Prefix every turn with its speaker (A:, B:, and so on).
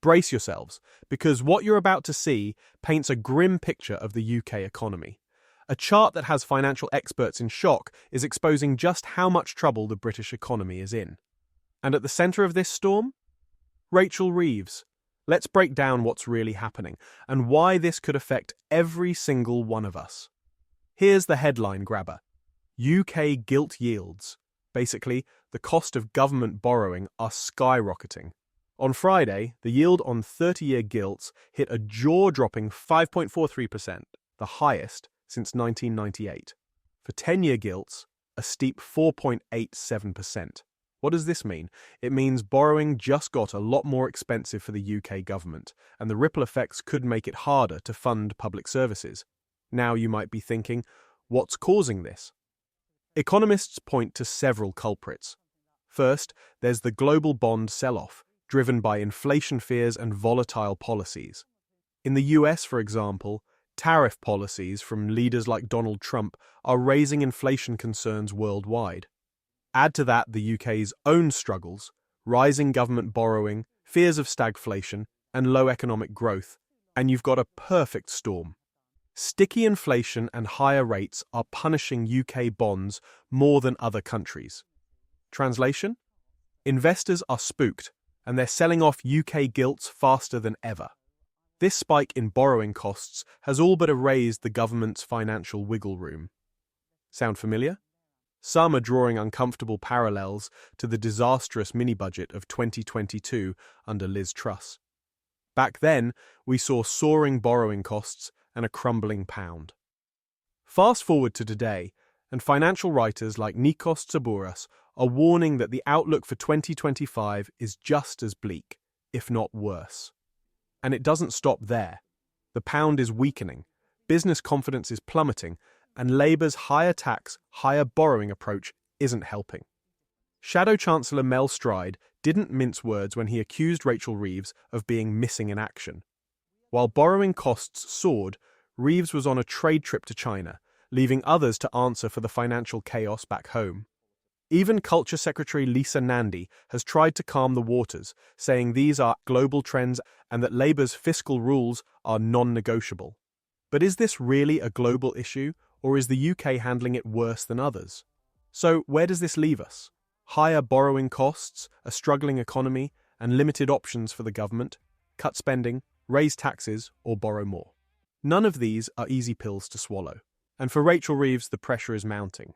A: Brace yourselves, because what you're about to see paints a grim picture of the UK economy. A chart that has financial experts in shock is exposing just how much trouble the British economy is in. And at the centre of this storm? Rachel Reeves. Let's break down what's really happening and why this could affect every single one of us. Here's the headline grabber. UK gilt yields. Basically, the cost of government borrowing are skyrocketing. On Friday, the yield on 30-year gilts hit a jaw-dropping 5.43%, the highest since 1998. For 10-year gilts, a steep 4.87%. What does this mean? It means borrowing just got a lot more expensive for the UK government, and the ripple effects could make it harder to fund public services. Now you might be thinking, what's causing this? Economists point to several culprits. First, there's the global bond sell-off, driven by inflation fears and volatile policies. In the US, for example, tariff policies from leaders like Donald Trump are raising inflation concerns worldwide. Add to that the UK's own struggles, rising government borrowing, fears of stagflation, and low economic growth, and you've got a perfect storm. Sticky inflation and higher rates are punishing UK bonds more than other countries. Translation? Investors are spooked, and they're selling off UK gilts faster than ever. This spike in borrowing costs has all but erased the government's financial wiggle room. Sound familiar? Some are drawing uncomfortable parallels to the disastrous mini-budget of 2022 under Liz Truss. Back then, we saw soaring borrowing costs and a crumbling pound. Fast forward to today, and financial writers like Nikos Tsabouras are warning that the outlook for 2025 is just as bleak, if not worse. And it doesn't stop there. The pound is weakening, business confidence is plummeting, and Labour's higher tax, higher borrowing approach isn't helping. Shadow Chancellor Mel Stride didn't mince words when he accused Rachel Reeves of being missing in action. While borrowing costs soared, Reeves was on a trade trip to China, leaving others to answer for the financial chaos back home. Even Culture Secretary Lisa Nandy has tried to calm the waters, saying these are global trends and that Labour's fiscal rules are non-negotiable. But is this really a global issue, or is the UK handling it worse than others? So where does this leave us? Higher borrowing costs, a struggling economy, and limited options for the government? Cut spending, raise taxes, or borrow more? None of these are easy pills to swallow. And for Rachel Reeves, the pressure is mounting.